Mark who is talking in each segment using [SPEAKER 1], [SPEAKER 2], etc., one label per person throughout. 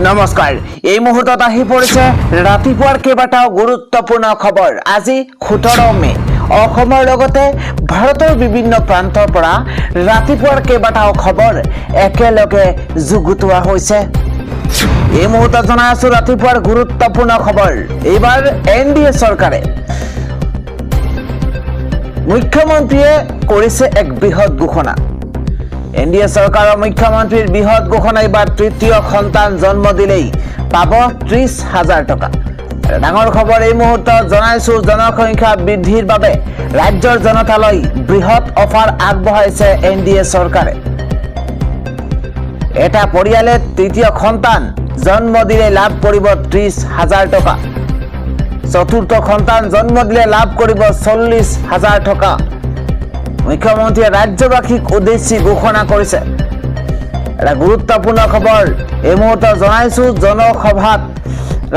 [SPEAKER 1] নমস্কাৰ এই মুহূৰ্তত আহি পৰিছে ৰাতিপুৱাৰ কেইবাটাও গুৰুত্বপূৰ্ণ খবৰ। আজি 17 মে অসমৰ লগতে ভাৰতৰ বিভিন্ন প্ৰান্তৰ পৰা ৰাতিপুৱাৰ কেইবাটাও খবৰ একেলগে যুগুতোৱা হৈছে। এই মুহূৰ্তত জনাই আছো ৰাতিপুৱাৰ গুৰুত্বপূৰ্ণ খবৰ। এইবাৰ এনডিএ চৰকাৰে মুখ্যমন্ত্ৰীয়ে কৰিছে এক বৃহৎ ঘোষণা। এনডিএ চৰকাৰৰ মুখ্যমন্ত্ৰীৰ বৃহৎ ঘোষণা, এইবাৰ তৃতীয় সন্তান জন্ম দিলেই পাব 30,000 টকা। ডাঙৰ খবৰ এই মুহূৰ্তত জনাইছো, জনসংখ্যা বৃদ্ধিৰ বাবে ৰাজ্যৰ জনতালৈ বৃহৎ অফাৰ আগবঢ়াইছে এনডিএ চৰকাৰে। এটা পৰিয়ালে তৃতীয় সন্তান জন্ম দিলে লাভ কৰিব 30,000 টকা। চতুৰ্থ সন্তান জন্ম দিলে লাভ কৰিব 40,000 টকা। মুখ্যমন্ত্ৰীয়ে ৰাজ্যবাসীক উদ্দেশ্যি ঘোষণা কৰিছে। এটা গুৰুত্বপূৰ্ণ খবৰ এই মুহূৰ্তত জনাইছো, জনসভাত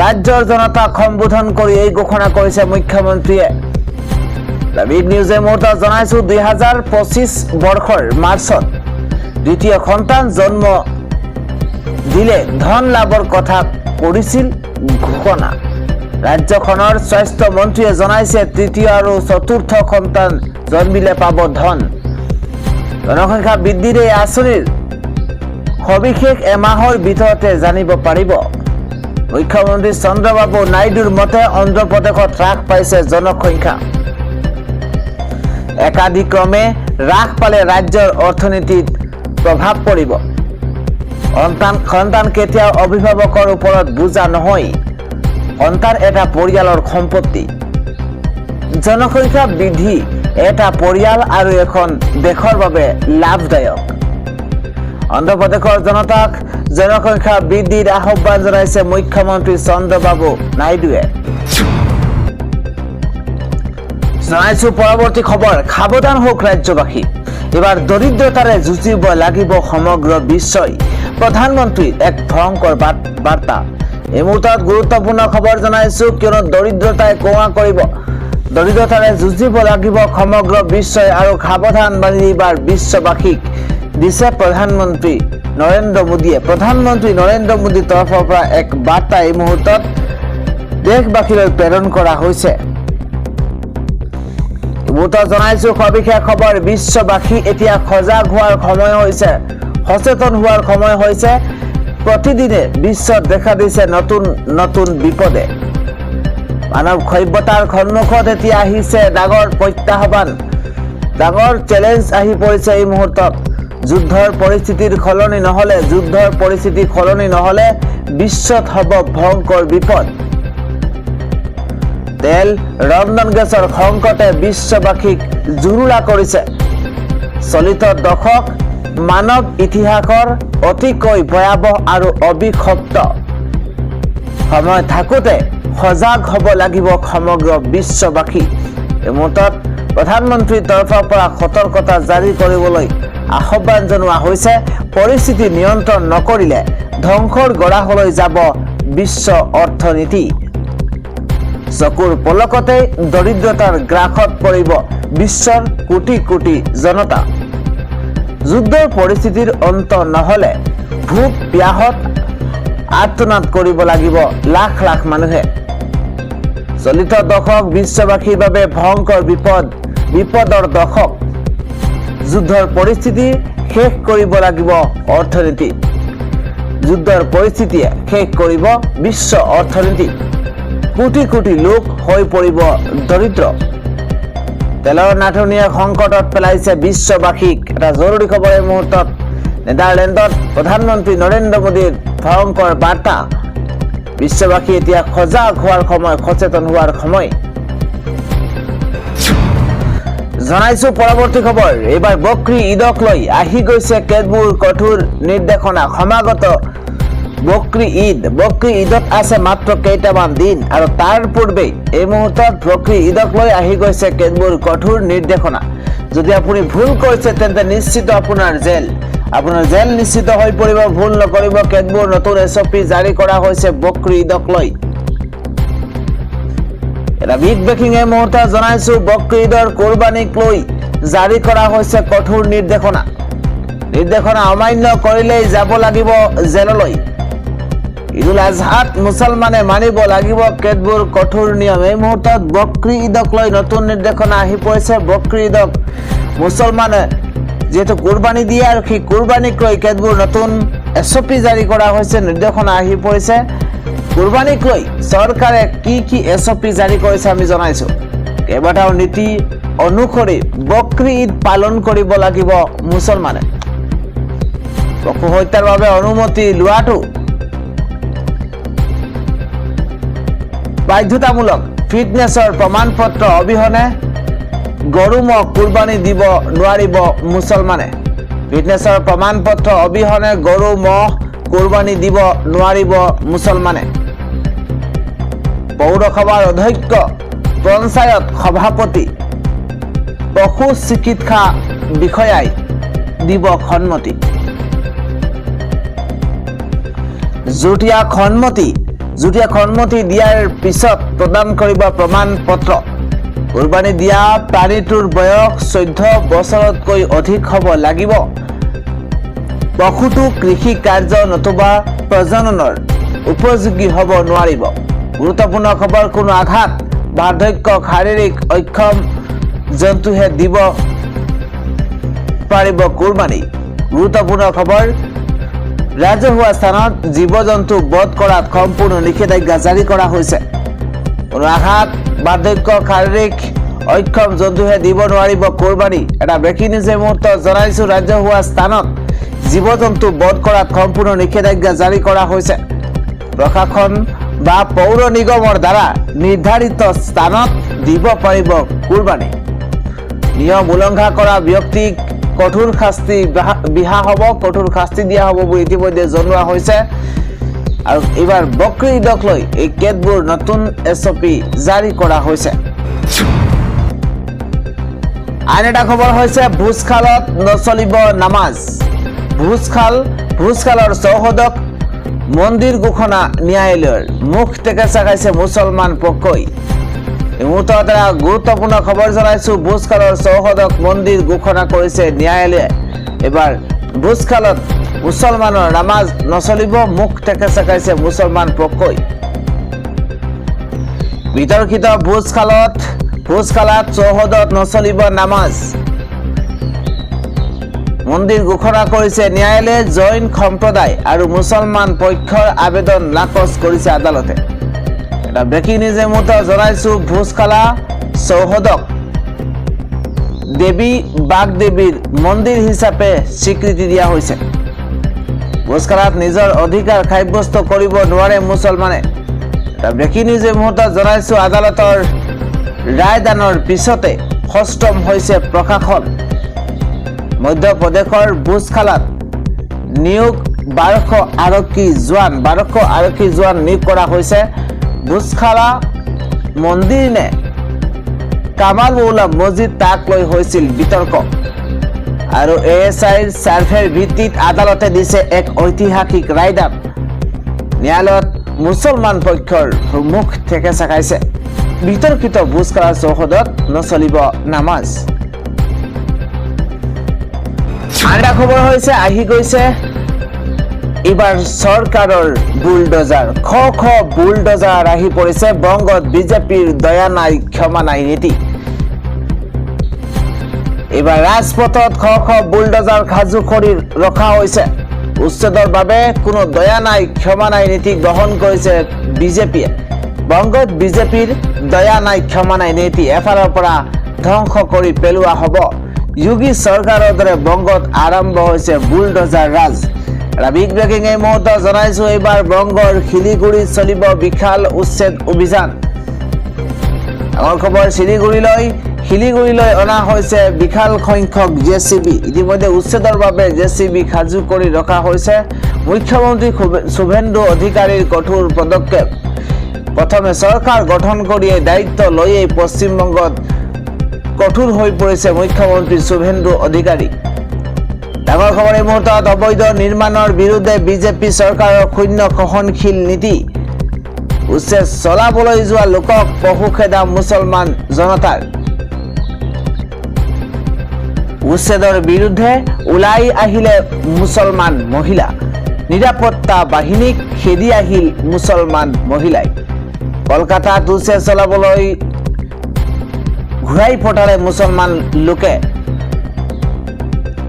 [SPEAKER 1] ৰাজ্যৰ জনতাক সম্বোধন কৰি এই ঘোষণা কৰিছে মুখ্যমন্ত্ৰীয়ে। বিগ নিউজ এই মুহূৰ্তত জনাইছো, 2025 বৰ্ষৰ মাৰ্চত দ্বিতীয় সন্তান জন্ম দিলে ধন লাভৰ কথা কৰিছিল ঘোষণা। ৰাজ্যখনৰ স্বাস্থ্য মন্ত্ৰীয়ে জনাইছে, তৃতীয় আৰু চতুৰ্থ সন্তান জন্মিলে পাব ধন। জনসংখ্যা বৃদ্ধিৰ এই আঁচনিৰ সবিশেষ এমাহৰ ভিতৰতে জানিব পাৰিব। মুখ্যমন্ত্ৰী চন্দ্ৰবাবু নাইডুৰ মতে অন্ধ্ৰপ্ৰদেশত হ্ৰাস পাইছে জনসংখ্যা। একাধিক্ৰমে হ্ৰাস পালে ৰাজ্যৰ অৰ্থনীতিত প্ৰভাৱ পৰিব। সন্তান কেতিয়াও অভিভাৱকৰ ওপৰত বোজা নহয়, সন্তান এটা পৰিয়ালৰ সম্পত্তি। জনসংখ্যা বৃদ্ধি এটা পৰিয়াল আৰু এখন দেশৰ বাবে লাভদায়ক। অন্ধ্ৰপ্ৰদেশৰ জনতাক জনসংখ্যা বৃদ্ধিৰ আহ্বান জনাইছে মুখ্যমন্ত্ৰী চন্দ্ৰবাবু নাইডুৱে। জনাইছো পৰৱৰ্তী খবৰ, সাৱধান হওক ৰাজ্যবাসী, এবাৰ দৰিদ্ৰতাৰে যুঁজিব লাগিব সমগ্ৰ বিশ্বই। প্ৰধানমন্ত্ৰীৰ এক ভয়ংকৰ বাৰ্তা। এই মুহূৰ্তত গুৰুত্বপূৰ্ণ খবৰ জনাইছো, কিয়নো দৰিদ্ৰতাই কোৱা কৰিব। দৰিদ্ৰতাৰে যুঁজিব লাগিব সমগ্ৰ বিশ্বই আৰু সাৱধান বাণী এইবাৰ বিশ্ববাসীক দিছে প্ৰধানমন্ত্ৰী নৰেন্দ্ৰ মোদীয়ে। প্ৰধানমন্ত্ৰী নৰেন্দ্ৰ মোদীৰ তৰফৰ পৰা এক বাৰ্তা এই মুহূৰ্তত দেশবাসীলৈ প্ৰেৰণ কৰা হৈছে। এই মুহূৰ্তত জনাইছো সবিশেষ খবৰ, বিশ্ববাসী এতিয়া সজাগ হোৱাৰ সময় হৈছে, সচেতন হোৱাৰ সময় হৈছে। প্ৰতিদিনে বিশ্বত দেখা দিছে নতুন নতুন বিপদে। মানৱ সভ্যতাৰ সন্মুখত এতিয়া আহিছে ডাঙৰ প্ৰত্যাহ্বান, ডাঙৰ চেলেঞ্জ আহি পৰিছে এই মুহূৰ্তত। যুদ্ধৰ পৰিস্থিতি সলনি নহলে বিশ্বত হ'ব ভয়ংকৰ বিপদ। তেল ৰন্ধন গেছৰ সংকটে বিশ্ববাসীক জুৰুলা কৰিছে। চলিত দশক মানৱ ইতিহাসৰ অতিকৈ ভয়াৱহ আৰু অভিশপ্ত সময় থাকোঁতে সজাগ হ'ব লাগিব সমগ্ৰ বিশ্ববাসী। এই মুহূৰ্তত প্ৰধানমন্ত্ৰীৰ তৰফৰ পৰা সতৰ্কতা জাৰি কৰিবলৈ আহ্বান জনোৱা হৈছে। পৰিস্থিতি নিয়ন্ত্ৰণ নকৰিলে ধ্বংসৰ গৰাহলৈ যাব বিশ্ব অৰ্থনীতি। চকুৰ পলকতে দৰিদ্ৰতাৰ গ্ৰাসত পৰিব বিশ্বৰ কোটি কোটি জনতা। যুদ্ধৰ পৰিস্থিতিৰ অন্ত নহলে ভোক পিয়াহত আৰ্তনাদ কৰিব লাগিব লাখ লাখ মানুহে। চলিত দশক বিশ্ববাসীৰ বাবে ভয়ংকৰ বিপদৰ দশক। যুদ্ধৰ পৰিস্থিতি শেষ কৰিব লাগিব অৰ্থনীতি। যুদ্ধৰ পৰিস্থিতিয়ে শেষ কৰিব বিশ্ব অৰ্থনীতি। কোটি কোটি লোক হৈ পৰিব দৰিদ্ৰ। তেলৰ নাটনিয়ে সংকটত পেলাইছে বিশ্ববাসীক। এটা জৰুৰী খবৰ এই মুহূৰ্তত, নেদাৰলেণ্ডত প্ৰধানমন্ত্ৰী নৰেন্দ্ৰ মোদীৰ ভয়ংকৰ বাৰ্তা। বিশ্ববাসী এতিয়া সজাগ হোৱাৰ সময়, সচেতন হোৱাৰ সময়। জনাইছো পৰৱৰ্তী খবৰ, এইবাৰ বকৰী ঈদক লৈ আহি গৈছে কেতবোৰ কঠোৰ নিৰ্দেশনা। সমাগত বকৰী ঈদত আছে মাত্ৰ কেইটামান দিন, আৰু তাৰ পূৰ্বেই এই মুহূৰ্তত বকৰী ঈদক লৈ আহি গৈছে কেতবোৰ কঠোৰ নিৰ্দেশনা। যদি আপুনি ভুল কৰিছে তেন্তে নিশ্চিত আপোনাৰ জেল নিশ্চিত হৈ পৰিব। ভুল নকৰিব। কেতবোৰ নতুন SOP জাৰি কৰা হৈছে বকৰী ঈদক লৈ। এটা বিগ ব্ৰেকিং এই মুহূৰ্তত জনাইছো, বকৰী ঈদৰ কোৰবানীক লৈ জাৰি কৰা হৈছে কঠোৰ নিৰ্দেশনা। অমান্য কৰিলেই যাব লাগিব জেললৈ। ঈদুল আজহাত মুছলমানে মানিব লাগিব কেতবোৰ কঠোৰ নিয়ম। এই মুহূৰ্তত বকৰি ঈদক লৈ নতুন নিৰ্দেশনা আহি পৰিছে। বকৰি ঈদক মুছলমানে যেহেতু কুৰবানী দিয়ে আৰু সেই কুৰবানীক লৈ কেতবোৰ নতুন SOP জাৰি কৰা হৈছে, নিৰ্দেশনা আহি পৰিছে। কুৰবানীক লৈ চৰকাৰে কি SOP জাৰি কৰিছে আমি জনাইছো। কেইবাটাও নীতি অনুসৰি বকৰি ঈদ পালন কৰিব লাগিব মুছলমানে। পশু হত্যাৰ বাবে অনুমতি লোৱাটো বাধ্যতামূলক। ফিটনেছৰ প্ৰমাণ পত্ৰ অবিহনে গৰু ম'হ কুৰবানী দিব নোৱাৰিব মুছলমানে। ফিটনেছৰ প্ৰমাণ পত্ৰ অবিহনে গৰু ম'হ কুৰবানী দিব নোৱাৰিব মুছলমানে। পৌৰসভাৰ অধ্যক্ষ, পঞ্চায়ত সভাপতি, পশু চিকিৎসা বিষয়াই দিব সন্মতি। যুটীয়া সন্মতি দিয়াৰ পিছত প্ৰদান কৰিব প্ৰমাণ পত্ৰ। কুৰবানী দিয়া প্ৰাণীটোৰ বয়স 14 বছৰতকৈ অধিক হ'ব লাগিব। পশুটো কৃষি কাৰ্য নতুবা প্ৰজননৰ উপযোগী হ'ব নোৱাৰিব। গুৰুত্বপূৰ্ণ খবৰ, কোনো আঘাত, বাৰ্ধক্য, শাৰীৰিক অক্ষম জন্তুহে দিব পাৰিব কুৰবানী। গুৰুত্বপূৰ্ণ খবৰ, ৰাজহুৱা স্থানত জীৱ জন্তু বধ কৰাত সম্পূৰ্ণ নিষেধাজ্ঞা জাৰি কৰা হৈছে। কোনো আঘাত, বাৰ্ধক্য, শাৰীৰিক অক্ষম জন্তুহে দিব নোৱাৰিব কুৰবানী। এটা ব্ৰেকিং নিউজ এই মুহূৰ্তত জনাইছো। ৰাজহুৱা স্থানত জীৱ জন্তু বধ কৰাত সম্পূৰ্ণ নিষেধাজ্ঞা জাৰি কৰা হৈছে। প্ৰশাসন বা পৌৰ নিগমৰ দ্বাৰা নিৰ্ধাৰিত স্থানত দিব পাৰিব কুৰবানী। নিয়ম উলংঘা কৰা ব্যক্তিক কঠোৰ শাস্তি বিহা হ'ব, কঠোৰ শাস্তি দিয়া হ'ব বুলি ইতিমধ্যে জনোৱা হৈছে। আৰু এইবাৰ বকৰি ঈদক লৈ এই কেতবোৰ নতুন SOP জাৰি কৰা হৈছে। আন এটা খবৰ হৈছে ভোজখালত নচলিব নামাজ। ভোজখালৰ চৌহদক মন্দিৰ ঘোষণা ন্যায়ালয়ৰ। মুখ টেকেচা খাইছে মুছলমান পক্ষই। এই মুহূৰ্তত এটা গুৰুত্বপূৰ্ণ খবৰ জনাইছো। ভোজখালৰ চৌহদক মন্দিৰ ঘোষণা কৰিছে ন্যায়ালয়ে। এবাৰ ভোজখালত মুছলমানৰ নামাজ নচলিব, মুখ টেকেচা খাইছে মুছলমান পক্ষই। বিতৰ্কিত ভোজখালাত চৌহদত নচলিব নামাজ, মন্দিৰ ঘোষণা কৰিছে ন্যায়ালয়ে। জৈন সম্প্ৰদায় আৰু মুছলমান পক্ষৰ আবেদন নাকচ কৰিছে আদালতে। এটা ব্ৰেকিং নিউজ এই মুহূৰ্তত জনাইছো। ভোজখালা চৌহদক দেৱী বাগদেৱীৰ মন্দিৰ হিচাপে স্বীকৃতি দিয়া হৈছে। ভোজখালাত নিজৰ অধিকাৰ সাব্যস্ত কৰিব নোৱাৰে মুছলমানে। এটা ব্ৰেকিং নিউজ এই মুহূৰ্তত জনাইছো। আদালতৰ ৰায়দানৰ পিছতে সষ্টম হৈছে প্ৰশাসন। মধ্যপ্ৰদেশৰ ভোজখালাত নিয়োগ 1200 আৰক্ষী জোৱান নিয়োগ কৰা হৈছে। ভোজখালা মন্দিৰ নে কামাল মৌলা মছজিদ তাক লৈ হৈছিল বিতৰ্ক। আৰু ASIৰ চাৰ্ভেৰ ভিত্তিত আদালতে দিছে এক ঐতিহাসিক ৰায়দান। ন্যায়ালয়ত মুছলমান পক্ষৰ মুখ ঠেকেচা খাইছে। বিতৰ্কিত ভোজখালা চৌহদত নচলিব নামাজ। আন এটা খবৰ হৈছে আহি গৈছে এইবাৰ চৰকাৰৰ বুলডোজাৰ। খ বুলডোজাৰ আহি পৰিছে। বংগত বিজেপিৰ দয়া নাই ক্ষমা নাই নীতি। এইবাৰ ৰাজপথত খ বুলডোজাৰ সাজু কৰি ৰখা হৈছে। উচ্ছেদৰ বাবে কোনো দয়া নাই ক্ষমা নাই নীতি গ্ৰহণ কৰিছে বিজেপিয়ে। বংগত বিজেপিৰ দয়া নাই ক্ষমা নাই নীতি এফালৰ পৰা ধ্বংস কৰি পেলোৱা হ'ব। যোগী চৰকাৰৰ দৰে বংগত আৰম্ভ হৈছে বুলডোজাৰ ৰাজ। বিগ ব্ৰেকিং এই মুহূৰ্তত জনাইছো। এইবাৰ বংগৰ শিলিগুৰিত চলিব বিশাল উচ্ছেদ অভিযান। ডাঙৰ খবৰ, শিলিগুৰিলৈ অনা হৈছে বিশাল সংখ্যক JCB। ইতিমধ্যে উচ্ছেদৰ বাবে JCB সাজু কৰি ৰখা হৈছে। মুখ্যমন্ত্ৰী শুভেন্দু অধিকাৰীৰ কঠোৰ পদক্ষেপ। প্ৰথমে চৰকাৰ গঠন কৰি দায়িত্ব লৈয়ে পশ্চিমবংগত কঠোৰ হৈ পৰিছে মুখ্যমন্ত্ৰী শুভেন্দু অধিকাৰী। ডাঙৰ খবৰ এই মুহূৰ্তত, অবৈধ নিৰ্মাণৰ বিৰুদ্ধে বিজেপি চৰকাৰৰ শূন্য সহনশীল নীতি। উচ্ছেদ চলাবলৈ যোৱা লোকক পশুখেদা মুছলমান জনতাৰ। উচ্ছেদৰ বিৰুদ্ধে ওলাই আহিলে মুছলমান মহিলা। নিৰাপত্তা বাহিনীক খেদি আহিল মুছলমান মহিলাই। কলকাতাত উচ্ছেদ চলাবলৈ ঘূৰাই পঠালে মুছলমান লোকে।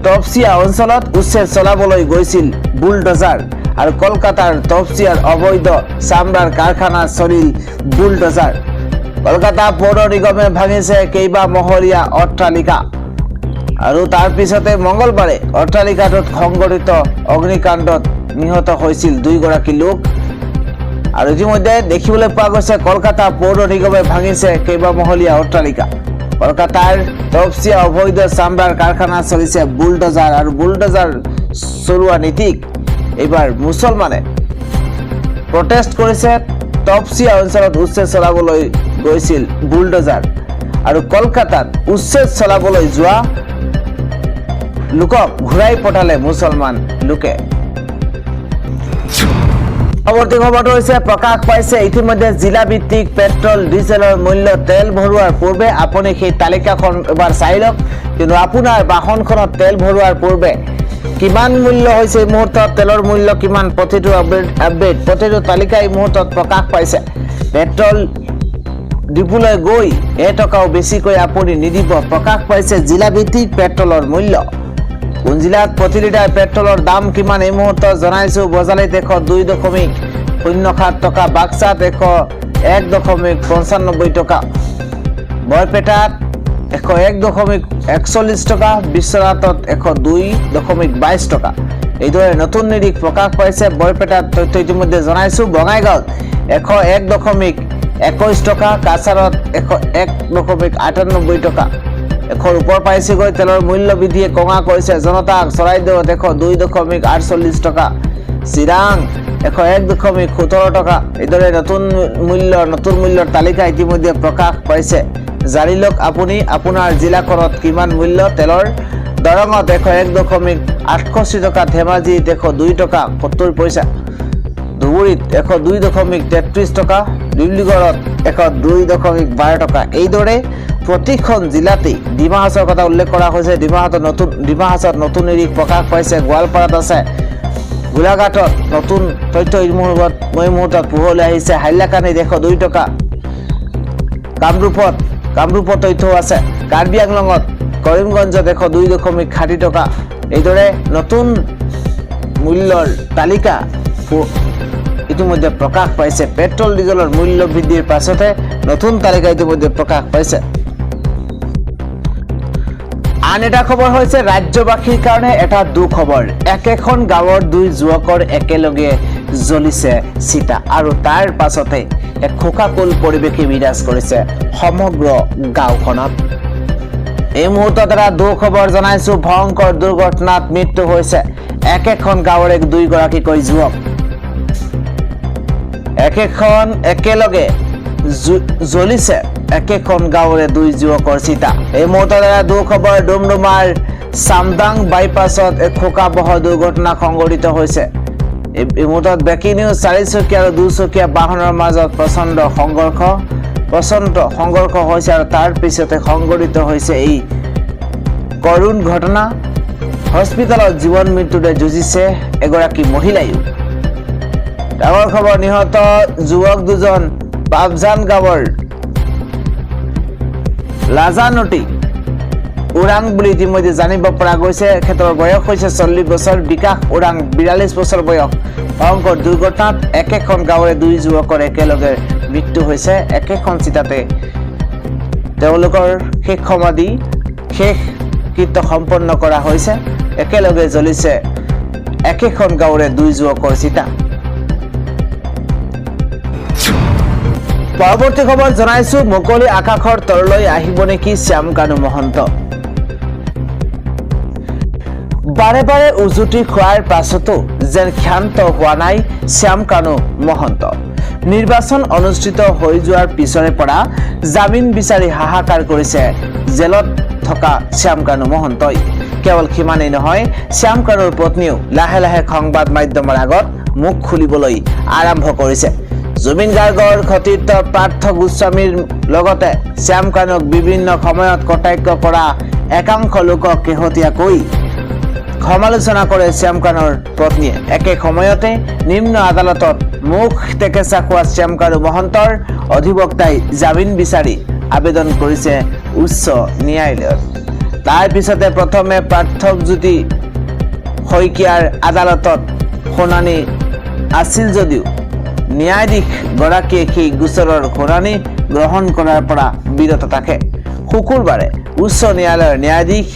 [SPEAKER 1] তপচিয়া অঞ্চলত উচ্ছেদ চলাবলৈ গৈছিল বুলডজাৰ আৰু কলকাতাৰ তপচিয়াৰ অবৈধ চামৰাৰ কাৰখানা চলিল বুলডজাৰ। কলকাতা পৌৰ নিগমে ভাঙিছে কেইবা মহলীয়া অট্টালিকা আৰু তাৰ পিছতে মঙলবাৰে অট্টালিকাটোত সংঘটিত অগ্নিকাণ্ডত নিহত হৈছিল 2 গৰাকী লোক। আৰু ইতিমধ্যে দেখিবলৈ পোৱা গৈছে কলকাতা পৌৰ নিগমে ভাঙিছে কেইবা মহলীয়া অট্টালিকা। কলকাতাৰ তপচিয়া অবৈধ চামৰাৰ কাৰখানা চলিছে বুলডজাৰ আৰু বুলডজাৰ চলোৱা নীতিক এইবাৰ মুছলমানে প্ৰটেষ্ট কৰিছে। তপচিয়া অঞ্চলত উচ্ছেদ চলাবলৈ গৈছিল বুলডজাৰ আৰু কলকাতাত উচ্ছেদ চলাবলৈ যোৱা লোকক ঘূৰাই পঠালে মুছলমান লোকে। পৰৱৰ্তী খবৰটো হৈছে প্ৰকাশ পাইছে ইতিমধ্যে জিলা ভিত্তিক পেট্ৰল ডিজেলৰ মূল্য। তেল ভৰোৱাৰ পূৰ্বে আপুনি সেই তালিকাখন এবাৰ চাই লওক, কিন্তু আপোনাৰ বাহনখনত তেল ভৰোৱাৰ পূৰ্বে কিমান মূল্য হৈছে এই মুহূৰ্তত, তেলৰ মূল্য কিমান, প্ৰতিটো আপডেট প্ৰতিটো তালিকা এই মুহূৰ্তত প্ৰকাশ পাইছে। পেট্ৰল ডিপুলৈ গৈ এটকাও বেছিকৈ আপুনি নিদিব। প্ৰকাশ পাইছে জিলা ভিত্তিক পেট্ৰলৰ মূল্য। কোন জিলাত প্ৰতি লিটাৰ পেট্ৰলৰ দাম কিমান এই মুহূৰ্তত জনাইছো। বজালিত 102.07 টকা, বাক্সাত 101.95 টকা, বৰপেটাত 101.41 টকা, বিশ্বনাথত 102.22 টকা। এইদৰে নতুন নিৰিখ প্ৰকাশ পাইছে। বৰপেটাত তথ্য ইতিমধ্যে জনাইছো। বঙাইগাঁৱত 101.21 টকা, কাছাৰত 101.98 টকা। 100ৰ ওপৰ পাইছেগৈ। তেলৰ মূল্য বৃদ্ধিয়ে কঙা কৰিছে জনতাক। চৰাইদেউত 102.48 টকা, চিৰাং 101.17 টকা। এইদৰে নতুন মূল্যৰ তালিকা ইতিমধ্যে প্ৰকাশ পাইছে। জানি লওক আপুনি আপোনাৰ জিলাখনত কিমান মূল্য তেলৰ। দৰঙত 101.68 টকা, ধেমাজিত 102 টকা 70 পইচা, ধুবুৰীত 102.33 টকা, ডিব্ৰুগড়ত 102.12 টকা। এইদৰে প্ৰতিখন জিলাতেই ডিমা হাছাওৰ কথা উল্লেখ কৰা হৈছে। ডিমা হাছাওত নতুন নিৰিখ প্ৰকাশ পাইছে। গোৱালপাৰাত আছে, গোলাঘাটত নতুন তথ্য এই মুহূৰ্তত পোহৰলৈ আহিছে। হাইলাকান্দিত 102 টকা, কামৰূপত তথ্য আছে। কাৰ্বি আংলঙত, কৰিমগঞ্জত 102.60 টকা। এইদৰে নতুন মূল্যৰ তালিকা ইতিমধ্যে প্ৰকাশ পাইছে। পেট্ৰল ডিজেলৰ মূল্য বৃদ্ধিৰ পাছতে নতুন তালিকা ইতিমধ্যে প্ৰকাশ পাইছে। আন এটা খবৰ হৈছে ৰাজ্যবাসীৰ কাৰণে এটা দুখবৰ। একেখন গাঁৱৰ 2 যুৱকৰ একেলগে জ্বলিছে চিতা আৰু তাৰ পাছতে এক শোকাকুল পৰিৱেশে বিৰাজ কৰিছে সমগ্ৰ গাঁওখনত। এই মুহূৰ্তত এটা দুখবৰ জনাইছো। ভয়ংকৰ দুৰ্ঘটনাত মৃত্যু হৈছে একেখন গাঁৱৰে 2 গৰাকীকৈ যুৱক। একেলগে জ্বলিছে একেখন গাঁৱৰে 2 যুৱকৰ চিতা। এই মুহূৰ্তত এটা দুখবৰ। ডুমডুমাৰ চামদাং বাইপাছত এক শোকাবহ দুৰ্ঘটনা সংঘটিত হৈছে। এই মুহূৰ্তত ব্ৰেকিং নিউজ। 4চকীয়া আৰু 2চকীয়া বাহনৰ মাজত প্ৰচণ্ড সংঘৰ্ষ হৈছে আৰু তাৰ পিছতে সংঘটিত হৈছে এই কৰুণ ঘটনা। হস্পিটেলত জীৱন মৃত্যুৰে যুঁজিছে এগৰাকী মহিলায়ো। ডাঙৰ খবৰ, নিহত যুৱক 2জন পাবজান গাঁৱৰ লাজানটি ওৰাং বুলি ইতিমধ্যে জানিব পৰা গৈছে। এখেতৰ বয়স হৈছে 40 বছৰ। বিকাশ ওৰাং 42 বছৰ বয়স। ভয়ংকৰ দুৰ্ঘটনাত একেখন গাঁৱৰে 2 যুৱকৰ একেলগে মৃত্যু হৈছে। একেখন চিতাতে তেওঁলোকৰ শেষ কৃত্য সম্পন্ন কৰা হৈছে। একেলগে জ্বলিছে একেখন গাঁৱৰে 2 যুৱকৰ চিতা। পৰৱৰ্তী খবৰ জনাইছো। মুকলি আকাশৰ তললৈ আহিব নেকি শ্যামকানু মহন্ত। বাৰে বাৰে উজুটি খোৱাৰ পাছতো যেন ক্ষান্ত হোৱা নাই শ্যামকানু মহন্ত। নিৰ্বাচন অনুষ্ঠিত হৈ যোৱাৰ পিছৰে পৰা জামিন বিচাৰি হাহাকাৰ কৰিছে জেলত থকা শ্যামকানু মহন্তই। কেৱল সিমানেই নহয়, শ্যামকানুৰ পত্নীও লাহে লাহে সংবাদ মাধ্যমৰ আগত মুখ খুলিবলৈ আৰম্ভ কৰিছে। জুবিন গাৰ্গৰ সতীৰ্থ পাৰ্থ গোস্বামীৰ লগতে শ্যামকানুক বিভিন্ন সময়ত কটাক্ষ কৰা একাংশ লোকক শেহতীয়াকৈ সমালোচনা কৰে শ্যামকানুৰ পত্নীয়ে। একে সময়তে নিম্ন আদালতত মুখ টেকেচা খোৱা শ্যামকানু মহন্তৰ অধিবক্তাই জামিন বিচাৰি আবেদন কৰিছে উচ্চ ন্যায়ালয়ত। তাৰ পিছতে প্ৰথমে পাৰ্থৱজ্যোতি শইকীয়াৰ আদালতত শুনানি আছিল যদিও ন্যায়াধীশ গৰাকীয়ে সেই গোচৰৰ শুনানি গ্ৰহণ কৰাৰ পৰা বিৰত থাকে। শুকুৰবাৰে উচ্চ ন্যায়ালয়ৰ ন্যায়াধীশ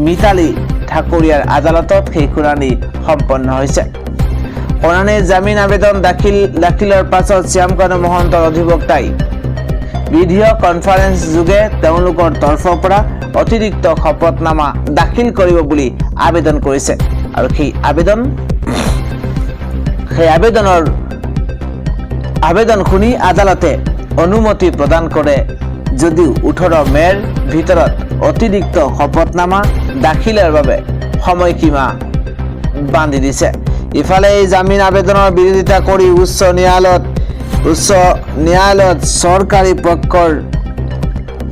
[SPEAKER 1] মিতালী ঠাকুৰীয়াৰ আদালতত সেই শুনানি সম্পন্ন হৈছে। শুনানিৰ জামিন আবেদন দাখিলৰ পাছত শ্যামকানু মহন্তৰ অধিবক্তাই ভিডিঅ' কনফাৰেন্স যোগে তেওঁলোকৰ তৰফৰ পৰা অতিৰিক্ত শপতনামা দাখিল কৰিব বুলি আবেদন কৰিছে আৰু সেই আবেদন শুনি আদালতে অনুমতি প্ৰদান কৰে যদিও 18 মেৰ ভিতৰত অতিৰিক্ত শপতনামা দাখিলৰ বাবে সময়সীমা বান্ধি দিছে। ইফালে এই জামিন আবেদনৰ বিৰোধিতা কৰি উচ্চ ন্যায়ালয়ত চৰকাৰী পক্ষৰ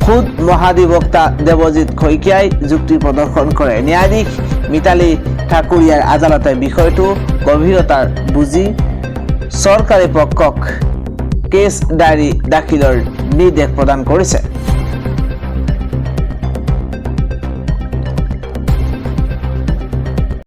[SPEAKER 1] খুদ মহাধিবক্তা দেৱজিৎ শইকীয়াই যুক্তি প্ৰদৰ্শন কৰে। ন্যায়াধীশ মিতালী ঠাকুৰীয়াৰ আদালতে বিষয়টো গভীৰতা বুজি চৰকাৰী পক্ষক কেছ ডায়েৰী দাখিলৰ নিৰ্দেশ প্ৰদান কৰিছে।